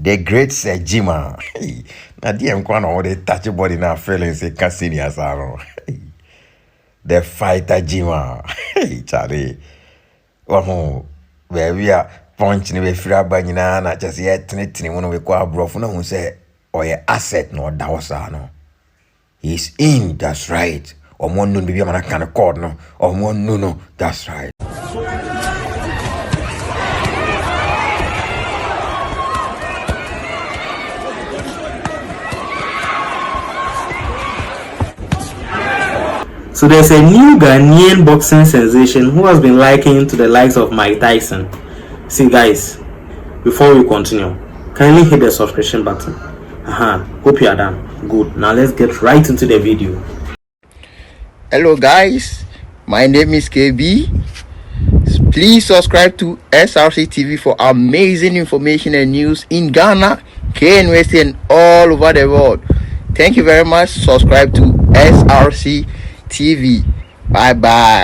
The great Seth Gyimah. Now, dear, one all the touch body now feelings a Cassini Saro. The fighter Gyimah. Hey, Charlie. Oh, where we are punching with Frabana, not just yet, one of the quad broken who say, or your asset, no, Dawsano. He's in, that's right. Or one noon be a man kind of cord, no, or one no, that's right. So there's a new Ghanaian boxing sensation who has been likened to the likes of Mike Tyson. See guys, before we continue, kindly hit the subscription button. Hope you are done. Good. Now let's get right into the video. Hello guys, my name is KB. Please subscribe to SRC TV for amazing information and news in Ghana, KNWC and all over the world. Thank you very much. Subscribe to SRC TV. Bye bye.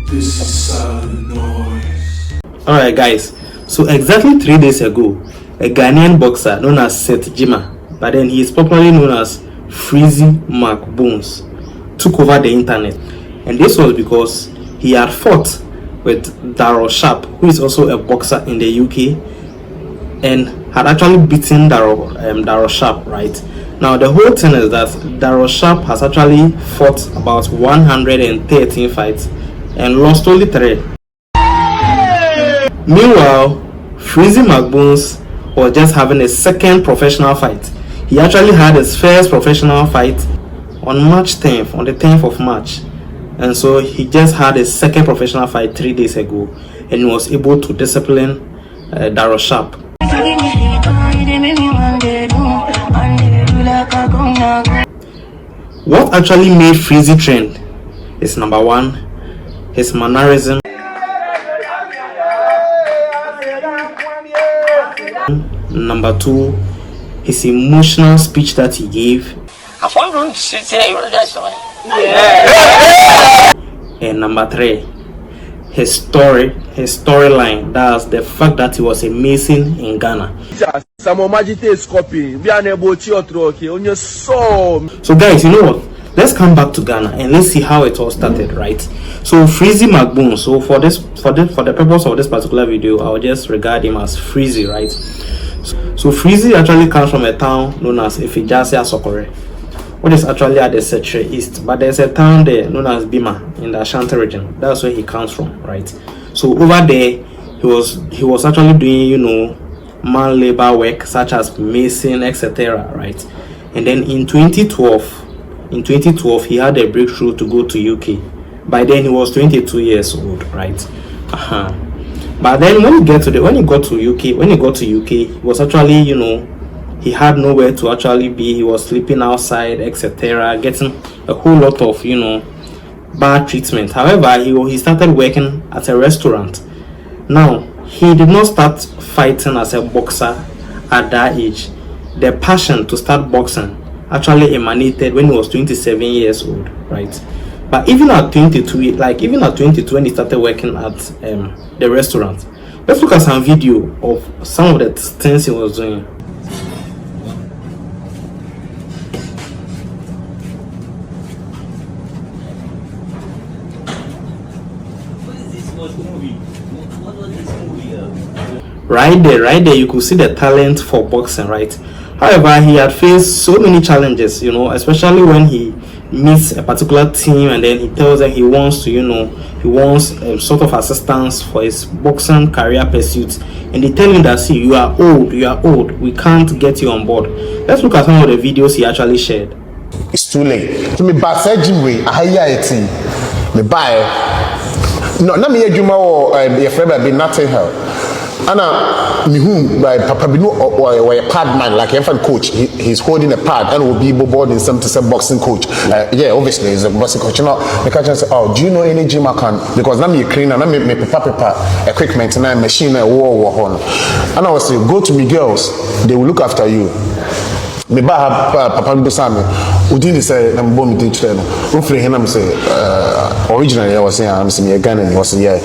This is silent noise. Alright guys, so exactly 3 days ago, a Ghanaian boxer known as Seth Gyimah, but then he is popularly known as Freezy Macbones, took over the internet. And this was because he had fought with Hardship, who is also a boxer in the UK, and had actually beaten Hardship, right? Now the whole thing is that Hardship has actually fought about 113 fights and lost only 3. Meanwhile, Freezy Macbones was just having a second professional fight. He actually had his first professional fight on March 10th, on the 10th of March. And so he just had his second professional fight 3 days ago, and he was able to discipline Hardship. What actually made Freezy trend is number 1, his mannerism. Number 2, his emotional speech that he gave. And number 3, his storyline. That's the fact that he was amazing in Ghana. So guys, you know what? Let's come back to Ghana and let's see how it all started, right? So Freezy Macbones. So for the purpose of this particular video, I'll just regard him as Freezy, right? So Freezy actually comes from a town known as Ifijasi Sokore, which is actually at the Setre East. But there's a town there known as Bima in the Ashanti region. That's where he comes from, right? So over there, he was actually doing, you know, man labor work such as mason, etc., right? And then in 2012, he had a breakthrough to go to UK. By then he was 22 years old, right? But then when he got to UK, he was actually, you know, he had nowhere to actually be. He was sleeping outside, etc., getting a whole lot of, you know, bad treatment. However, he started working at a restaurant. Now, he did not start fighting as a boxer at that age. The passion to start boxing actually emanated when he was 27 years old, right? But even at 22, when he started working at the restaurant, let's look at some video of some of the things he was doing. Right there, you could see the talent for boxing, right? However, he had faced so many challenges, you know, especially when he meets a particular team and then he tells them he wants to, you know, sort of assistance for his boxing career pursuits, and they tell him that, see, you are old, we can't get you on board. Let's look at some of the videos he actually shared. It's too late. To me, but Seth Gyimah, I hear it. Me buy. No, na me Gyimah or your friend be nothing hell. Anna, me whom by Papa Binu or a pad man like infant coach. He's holding a pad and will be board in some to say boxing coach. Yeah, obviously he's a boxing coach. You know, the coach say, oh, do you know any Gyimah can? Because now me clean and now me paper equipment and machine and war. And I was say, go to me girls, they will look after you. me ba papa bi sa me udi ni say na mbo mi tin kire no o free him na me say originally I was saying I'm say me Ghanaian was yeah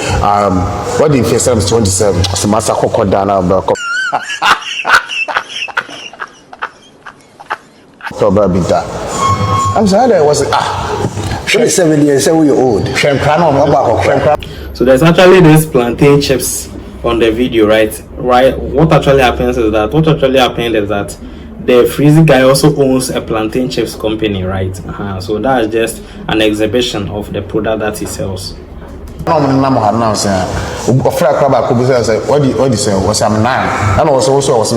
what the first time 27 so massa kokoda na ba ko to ba bi da I'm saying that was 27 years we old. So there's actually this plantain chips on the video, right? What actually happens is that the Freezy guy also owns a plantain chips company, right? So that's just an exhibition of the product that he sells. What do you say? Was I'm 9, and also was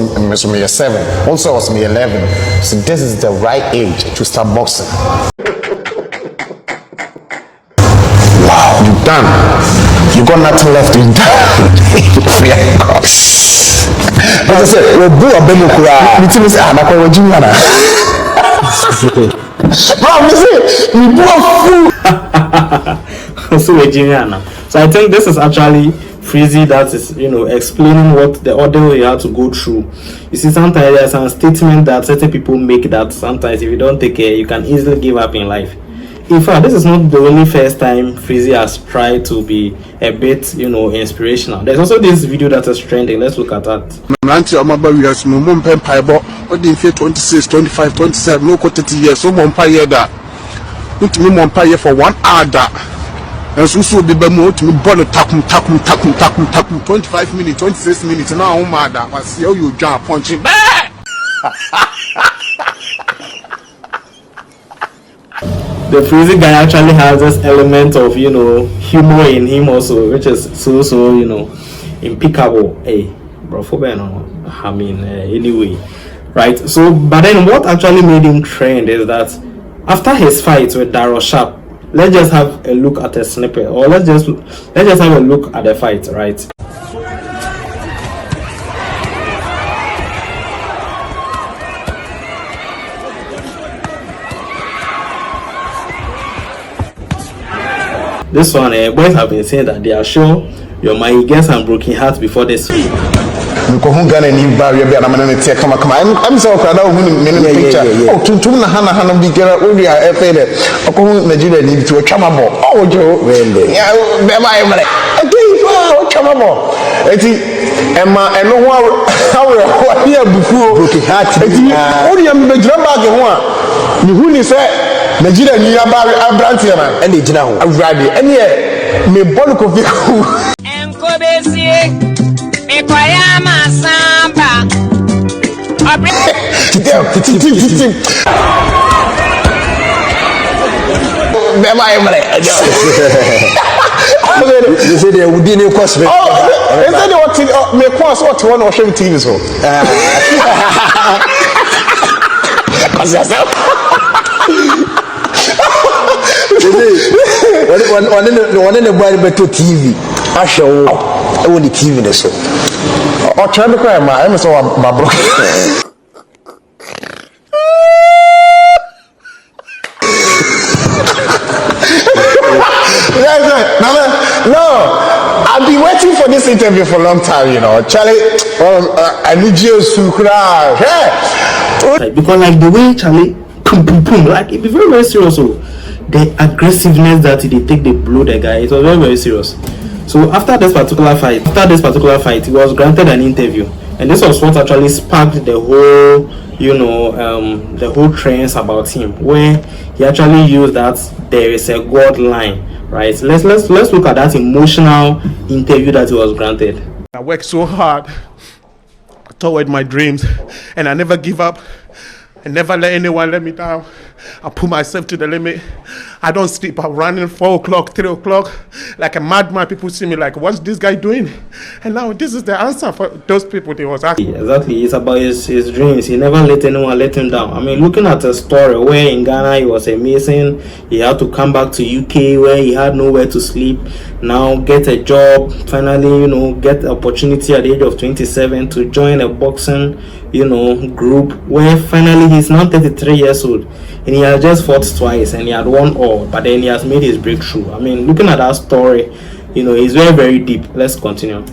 me 7, also was me 11. So this is the right age to start boxing. Wow, you done. You got nothing left in done. But I said, we blew a bemukura. The team is I'm going to Jimana. We blew a fool. So I think this is actually Freezy that is, explaining what the order you have to go through. You see, sometimes there's a statement that certain people make that sometimes if you don't take care, you can easily give up in life. In fact, this is not the only first time Freezy has tried to be a bit, inspirational. There's also this video that is trending. Let's look at that. 26, 25, 27, no 30 years, so monpa that. Put me monpa for 1 hour. And so be more to me born takum 25 minutes, 26 minutes, and now mad. I see how you jump punching back. The Freezy guy actually has this element of humor in him also, which is so impeccable. Hey, bro, I mean, anyway, right? So, but then what actually made him trend is that after his fight with Darryl Sharp, let's just have a look at a snippet, or let's just have a look at the fight, right? This one, boys have been saying that they are sure your might get some broken hearts before this. I'm so proud of him. Oh, to Hana be girl, we are afraid. Nigeria need to a chamamo. Oh, Joe, yeah, chamamo. Emma and no one, how here before broken heart. Only I'm the drama. You say. Nigeria ni abari abrantia man and the now awrade ene me bolu ko fiku enko besie me kwaya masamba bema emre they say they would in course me they say they what me course what one or show TV so one in the body better TV. I show only TV in so. Or try to cry, I'm so my broken. No, I've been waiting for this interview for a long time, Charlie, I need you to cry. Because like the way Charlie, boom, like it be very, very serious. So the aggressiveness that they take, they blow the guy. It was very, very serious. So after this particular fight, he was granted an interview, and this was what actually sparked the whole, the whole trends about him, where he actually used that there is a God line, right? Let's look at that emotional interview that he was granted. I work so hard toward my dreams, and I never give up. I never let anyone let me down. I put myself to the limit. I don't sleep. I'm running 4 o'clock, 3 o'clock, like a madman. People see me like, what's this guy doing? And now this is the answer for those people they was asking. Exactly. It's about his dreams. He never let anyone let him down. I mean, looking at a story where in Ghana he was amazing. He had to come back to UK where he had nowhere to sleep. Now get a job. Finally, get the opportunity at the age of 27 to join a boxing, group where finally he's now 33 years old. And he has just fought twice and he had won all, but then he has made his breakthrough. I mean, looking at that story, it's very, very deep. Let's continue.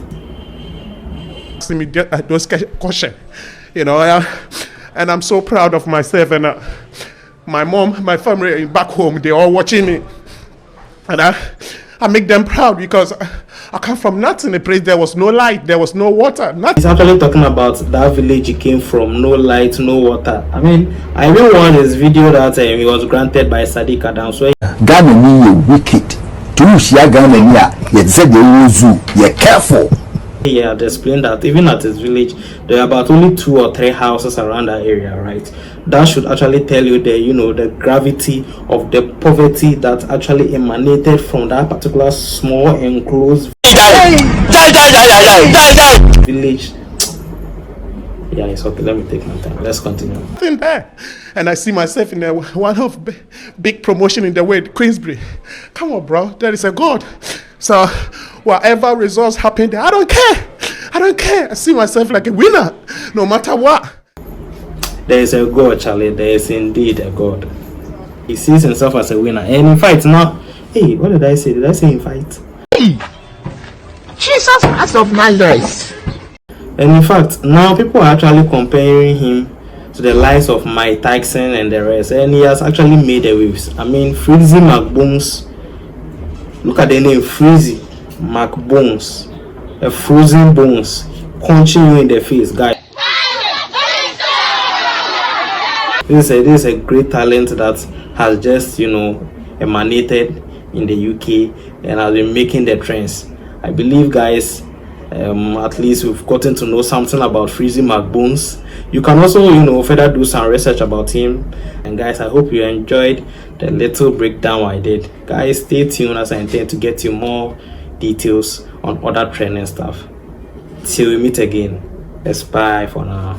See me those question, And I'm so proud of myself. And my mom, my family back home, they're all watching me. And I make them proud because I come from nothing. A place there was no light, there was no water, nothing. He's actually talking about that village he came from, no light, no water. I mean, I even watched his video that he was granted by Sadiq Adam. So Ghana is wicked. To share Ghana, you said you're careful. he had explained that even at his village, there are about only 2 or 3 houses around that area, right? That should actually tell you the, you know, the gravity of the poverty that actually emanated from that particular small enclosed village. Yeah, it's okay. Let me take my time. Let's continue. In there. And I see myself in there, one of big promotion in the way, Queensbury. Come on, bro. There is a God. So whatever results happen there, I don't care. I don't care. I see myself like a winner, no matter what. There is a God, Charlie. There is indeed a God. He sees himself as a winner. And in fact, now, hey, what did I say? Did I say in fight? Jesus Christ of Nazareth. And in fact, now people are actually comparing him to the likes of Mike Tyson and the rest. And he has actually made the waves. I mean, Freezy Macbones. Look at the name, Freezy Macbones. A frozen bones punching you in the face, guys. This is a great talent that has just, you know, emanated in the UK and has been making the trends. I believe, guys, at least we've gotten to know something about Freezy Macbones. You can also, you know, further do some research about him. And guys, I hope you enjoyed the little breakdown I did. Guys, stay tuned as I intend to get you more details on other trending stuff. Till we meet again, let's bye for now.